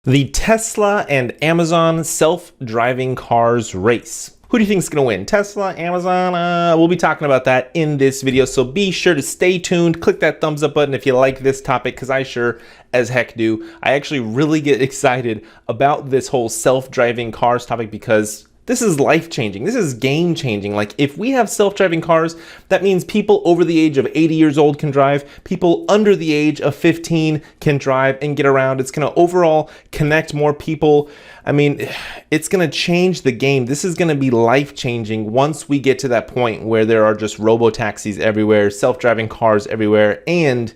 The Tesla and Amazon self-driving cars race. Who do you think is going to win? Tesla, Amazon? We'll be talking about that in this video, so be sure to stay tuned. Click that thumbs up button if you like this topic, because I sure as heck do. I actually really get excited about this whole self-driving cars topic because this is life-changing. This is game-changing. Like, if we have self-driving cars, that means people over the age of 80 years old can drive, people under the age of 15 can drive and get around. It's gonna overall connect more people. I mean, it's gonna change the game. This is gonna be life-changing once we get to that point where there are just robo-taxis everywhere, self-driving cars everywhere, and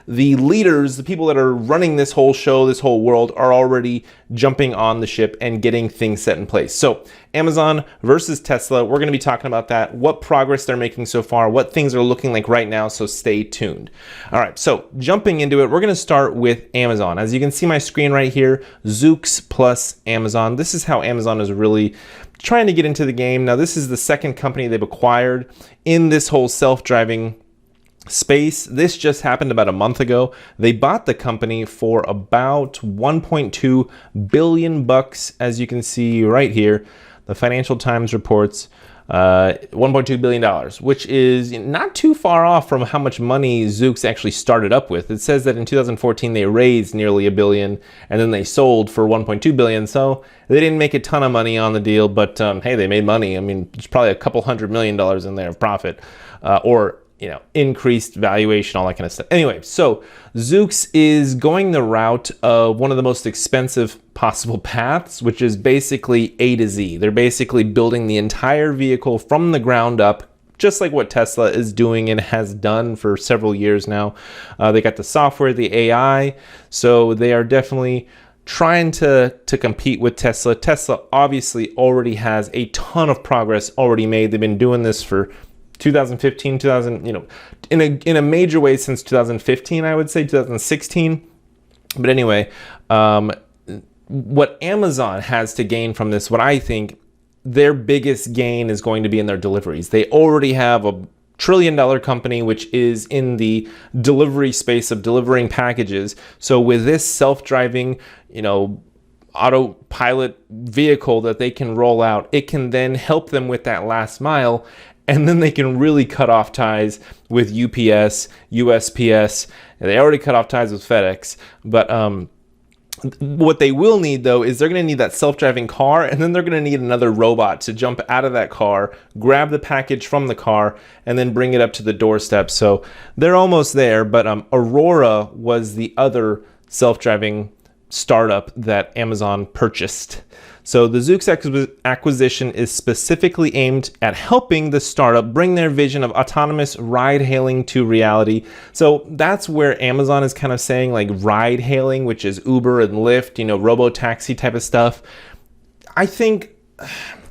the leaders, the people that are running this whole show, this whole world, are already jumping on the ship and getting things set in place. So Amazon versus Tesla, we're going to be talking about that, what progress they're making so far, what things are looking like right now, so stay tuned. All right, so jumping into it, we're going to start with Amazon. As you can see my screen right here, Zoox plus Amazon. This is how Amazon is really trying to get into the game. Now, this is the second company they've acquired in this whole self-driving space. This just happened about a month ago. They bought the company for about 1.2 billion bucks, as you can see right here. The Financial Times reports $1.2 billion, which is not too far off from how much money Zoox actually started up with. It says that in 2014 they raised nearly $1 billion and then they sold for 1.2 billion. So they didn't make a ton of money on the deal, but hey, they made money. I mean, it's probably a couple $100 million in there of profit, or increased valuation, all that kind of stuff. Anyway, so Zoox is going the route of one of the most expensive possible paths, which is basically A to Z. They're basically building the entire vehicle from the ground up, just like what Tesla is doing and has done for several years now. They got the software, the AI, so they are definitely trying to compete with Tesla. Tesla obviously already has a ton of progress already made. They've been doing this for 2015, in a major way since 2015, I would say 2016. But anyway, what Amazon has to gain from this, what I think their biggest gain is going to be in their deliveries. They already have a $1 trillion company, which is in the delivery space of delivering packages. So with this self-driving, autopilot vehicle that they can roll out, it can then help them with that last mile. And then they can really cut off ties with UPS, USPS. They already cut off ties with FedEx. But what they will need, though, is they're going to need that self-driving car, and then they're going to need another robot to jump out of that car, grab the package from the car, and then bring it up to the doorstep. So they're almost there. But Aurora was the other self-driving startup that Amazon purchased. So the Zoox acquisition is specifically aimed at helping the startup bring their vision of autonomous ride-hailing to reality. So that's where Amazon is kind of saying, like, ride-hailing, which is Uber and Lyft, robo-taxi type of stuff. I think,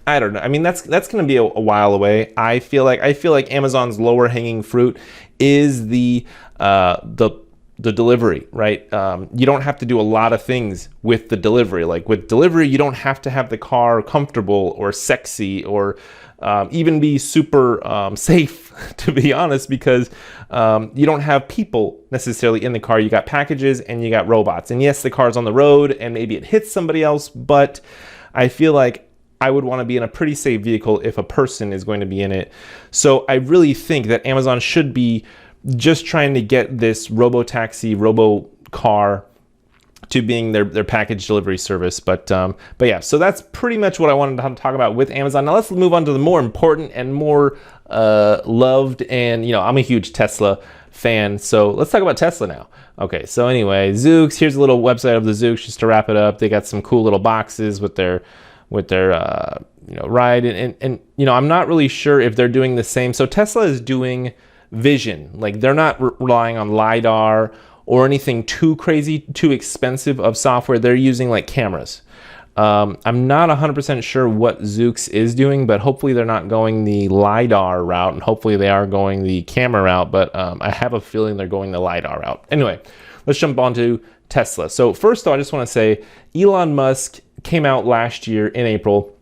I don't know. I mean, that's going to be a while away. I feel like Amazon's lower-hanging fruit is the delivery, right? You don't have to do a lot of things with the delivery. Like with delivery, you don't have to have the car comfortable or sexy or even be super safe, to be honest, because you don't have people necessarily in the car. You got packages and you got robots. And yes, the car's on the road and maybe it hits somebody else, but I feel like I would want to be in a pretty safe vehicle if a person is going to be in it. So I really think that Amazon should be just trying to get this robo-taxi, robo-car to being their package delivery service. But yeah, so that's pretty much what I wanted to talk about with Amazon. Now let's move on to the more important and more loved, and I'm a huge Tesla fan, so let's talk about Tesla now. Okay, so anyway, Zoox, here's a little website of the Zoox just to wrap it up. They got some cool little boxes with their ride, and I'm not really sure if they're doing the same. So Tesla is doing vision, like they're not relying on LiDAR or anything too crazy, too expensive of software. They're using like cameras. I'm not 100% sure what Zoox is doing, but hopefully they're not going the LiDAR route, and hopefully they are going the camera route, but I have a feeling they're going the LiDAR route. Anyway, let's jump on to Tesla. So first of all, I just want to say Elon Musk came out last year in April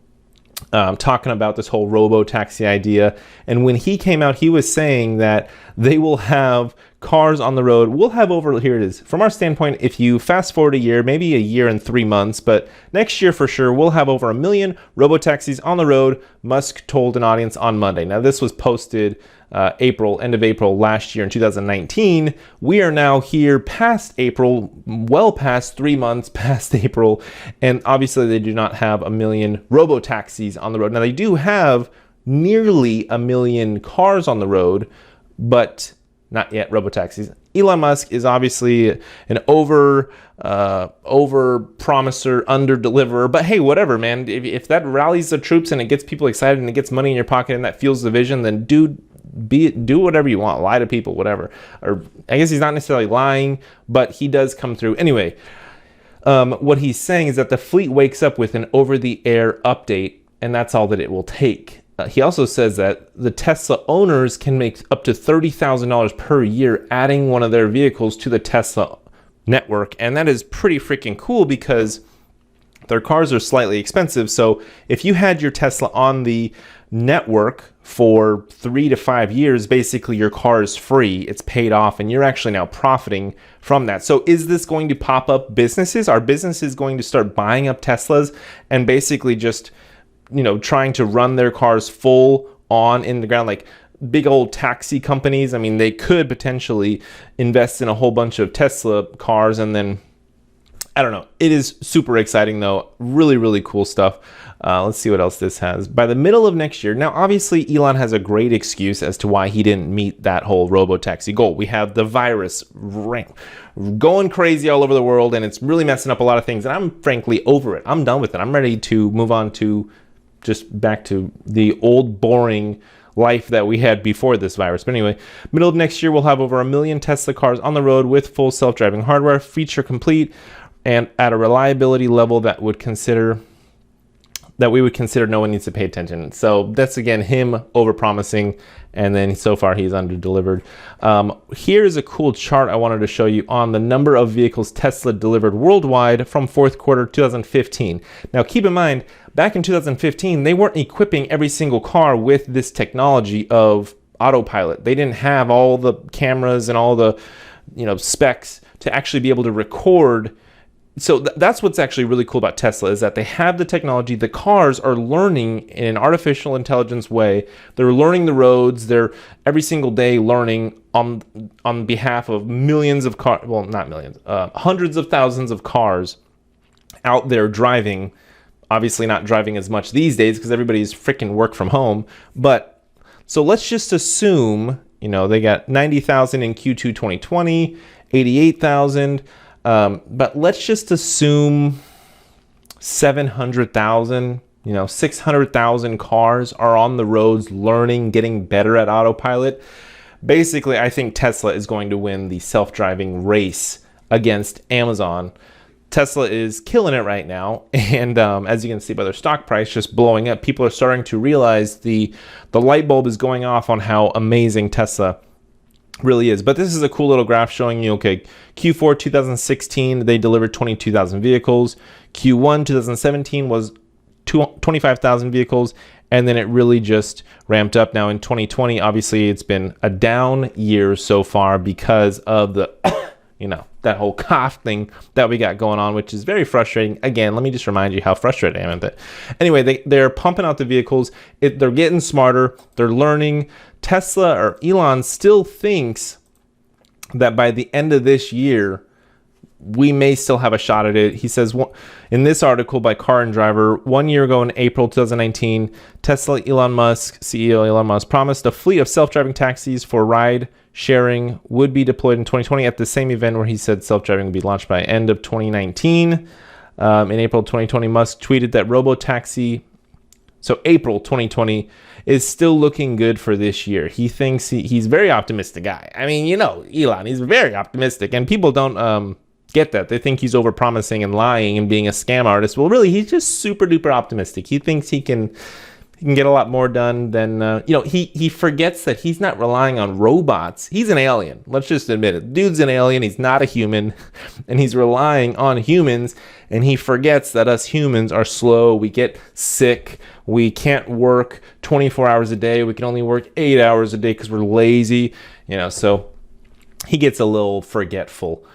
talking about this whole robo-taxi idea. And when he came out, he was saying that they will have cars on the road. We'll have over, here it is. From our standpoint, if you fast forward a year, maybe a year and 3 months, but next year for sure, we'll have over 1 million robo-taxis on the road, Musk told an audience on Monday. Now, this was posted end of April last year in 2019. We are now here past April, well past 3 months past April, and obviously they do not have 1 million robo-taxis on the road. Now, they do have nearly 1 million cars on the road, but not yet robo-taxis. Elon Musk is obviously an over promiser, under deliverer, but hey, whatever, man. If that rallies the troops and it gets people excited and it gets money in your pocket and that fuels the vision, then do whatever you want. Lie to people, whatever. Or I guess he's not necessarily lying, but he does come through. Anyway, what he's saying is that the fleet wakes up with an over-the-air update, and that's all that it will take. He also says that the Tesla owners can make up to $30,000 per year adding one of their vehicles to the Tesla network. And that is pretty freaking cool because their cars are slightly expensive. So if you had your Tesla on the network for 3 to 5 years, basically your car is free, it's paid off, and you're actually now profiting from that. So is this going to pop up businesses? Are businesses going to start buying up Teslas and basically just, trying to run their cars full on in the ground, like big old taxi companies? I mean, they could potentially invest in a whole bunch of Tesla cars, and then, I don't know. It is super exciting though. Really, really cool stuff. Let's see what else this has. By the middle of next year, now obviously Elon has a great excuse as to why he didn't meet that whole robo-taxi goal. We have the virus going crazy all over the world, and it's really messing up a lot of things, and I'm frankly over it. I'm done with it. I'm ready to move on to just back to the old boring life that we had before this virus. But anyway, middle of next year, we'll have over 1 million Tesla cars on the road with full self-driving hardware, feature complete, and at a reliability level that we would consider no one needs to pay attention. So that's, again, him over-promising, and then so far he's under-delivered. Here's a cool chart I wanted to show you on the number of vehicles Tesla delivered worldwide from fourth quarter 2015. Now, keep in mind, back in 2015, they weren't equipping every single car with this technology of autopilot. They didn't have all the cameras and all the specs to actually be able to record. So that's what's actually really cool about Tesla, is that they have the technology. The cars are learning in an artificial intelligence way. They're learning the roads. They're every single day learning on behalf of millions of cars. Well, not millions, hundreds of thousands of cars out there driving. Obviously not driving as much these days because everybody's freaking work from home. But so let's just assume, they got 90,000 in Q2 2020, 88,000. But let's just assume 700,000, 600,000 cars are on the roads learning, getting better at autopilot. Basically, I think Tesla is going to win the self-driving race against Amazon. Tesla is killing it right now, and as you can see by their stock price just blowing up, people are starting to realize the light bulb is going off on how amazing Tesla really is. But this is a cool little graph showing you, okay, Q4 2016, they delivered 22,000 vehicles. Q1 2017 was 25,000 vehicles, and then it really just ramped up. Now in 2020, obviously it's been a down year so far because of the, that whole cough thing that we got going on, which is very frustrating. Again, let me just remind you how frustrated I am with it. Anyway, they're pumping out the vehicles. They're getting smarter. They're learning. Tesla, or Elon, still thinks that by the end of this year, we may still have a shot at it. He says in this article by Car and Driver, 1 year ago in April 2019, Tesla Elon Musk, CEO Elon Musk, promised a fleet of self-driving taxis for ride sharing would be deployed in 2020 at the same event where he said self-driving would be launched by end of 2019. In April 2020, Musk tweeted that robo-taxi, so April 2020, is still looking good for this year. He thinks he's a very optimistic guy. I mean, Elon, he's very optimistic, and people don't get that. They think he's over-promising and lying and being a scam artist. Well, really, he's just super duper optimistic. He thinks he can get a lot more done than, he forgets that he's not relying on robots. He's an alien. Let's just admit it. Dude's an alien. He's not a human, and he's relying on humans, and he forgets that us humans are slow. We get sick. We can't work 24 hours a day. We can only work 8 hours a day because we're lazy, so he gets a little forgetful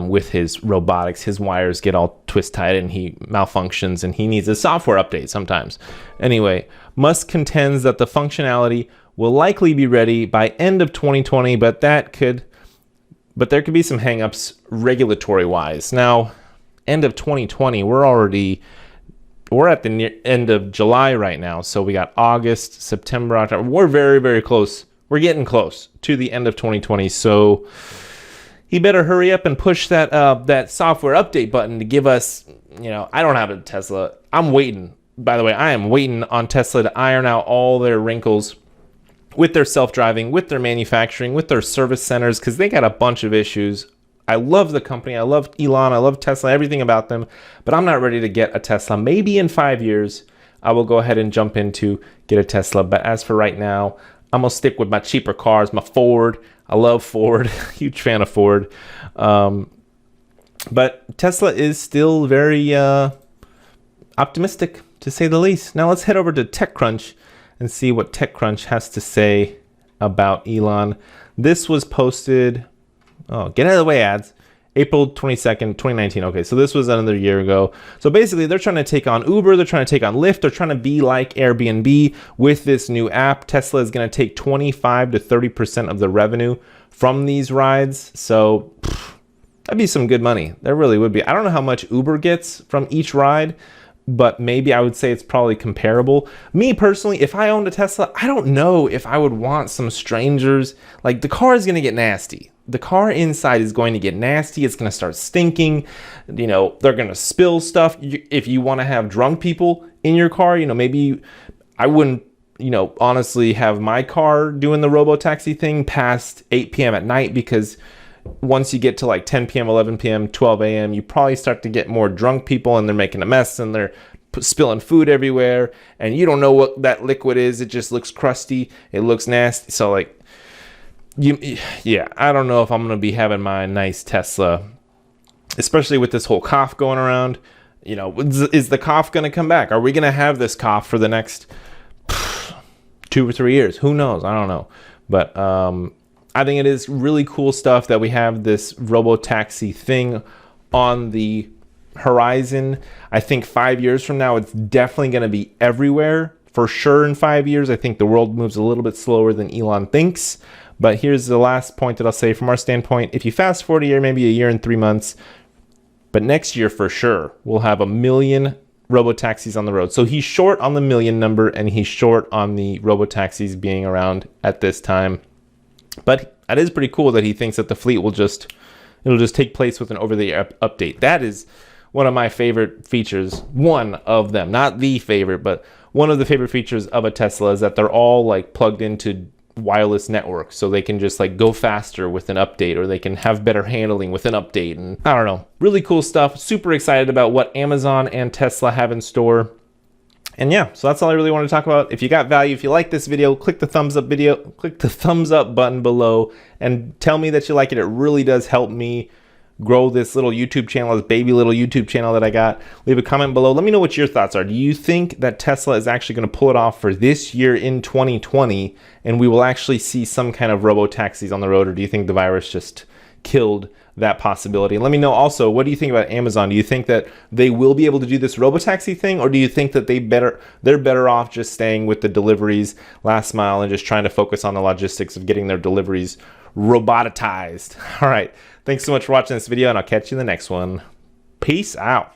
with his robotics. His wires get all twist-tied and he malfunctions and he needs a software update sometimes. Anyway, Musk contends that the functionality will likely be ready by end of 2020, but there could be some hangups regulatory-wise. Now, end of 2020, we're at the end of July right now, so we got August, September, October. We're very, very close. We're getting close to the end of 2020, so he better hurry up and push that that software update button to give us, I don't have a Tesla. I'm waiting. By the way, I am waiting on Tesla to iron out all their wrinkles with their self-driving, with their manufacturing, with their service centers, because they got a bunch of issues. I love the company. I love Elon. I love Tesla, everything about them, but I'm not ready to get a Tesla. Maybe in 5 years, I will go ahead and jump into get a Tesla. But as for right now, I'm going to stick with my cheaper cars, my Ford. I love Ford. Huge fan of Ford. But Tesla is still very optimistic, to say the least. Now let's head over to TechCrunch and see what TechCrunch has to say about Elon. This was posted... Oh, get out of the way, ads. April 22nd, 2019. Okay, so this was another year ago. So basically, they're trying to take on Uber. They're trying to take on Lyft. They're trying to be like Airbnb with this new app. Tesla is going to take 25 to 30% of the revenue from these rides. So that'd be some good money. There really would be. I don't know how much Uber gets from each ride, but maybe I would say it's probably comparable. Me personally, if I owned a Tesla, I don't know if I would want some strangers. Like, the car is going to get nasty. The car inside is going to get nasty. It's going to start stinking. They're going to spill stuff. If you want to have drunk people in your car, maybe I wouldn't, honestly have my car doing the robo-taxi thing past 8 p.m. at night, because once you get to like 10 p.m., 11 p.m., 12 a.m., you probably start to get more drunk people and they're making a mess and they're spilling food everywhere and you don't know what that liquid is. It just looks crusty. It looks nasty. So I don't know if I'm going to be having my nice Tesla, especially with this whole cough going around. Is the cough going to come back? Are we going to have this cough for the next 2 or 3 years? Who knows? I don't know. But I think it is really cool stuff that we have this robo-taxi thing on the horizon. I think 5 years from now, it's definitely going to be everywhere. For sure in 5 years, I think the world moves a little bit slower than Elon thinks. But here's the last point that I'll say from our standpoint. If you fast forward a year, maybe a year and 3 months, but next year for sure, we'll have 1 million robo-taxis on the road. So he's short on the million number and he's short on the robo-taxis being around at this time. But that is pretty cool that he thinks that the fleet will it'll just take place with an over-the-air update. That is one of my favorite features. One of them, not the favorite, but one of the favorite features of a Tesla is that they're all like plugged into wireless network, so they can just like go faster with an update, or they can have better handling with an update. And I don't know, really cool stuff. Super excited about what Amazon and Tesla have in store. And yeah, so that's all I really want to talk about. If you got value, if you like this video, click the thumbs up button below and tell me that you like it. It really does help me grow this little YouTube channel, this baby little YouTube channel that I got. Leave a comment below. Let me know what your thoughts are. Do you think that Tesla is actually going to pull it off for this year in 2020 and we will actually see some kind of robo-taxis on the road, or do you think the virus just killed that possibility? And let me know also, what do you think about Amazon? Do you think that they will be able to do this robo-taxi thing, or do you think that they're better off just staying with the deliveries last mile and just trying to focus on the logistics of getting their deliveries robotized? All right. Thanks so much for watching this video, and I'll catch you in the next one. Peace out.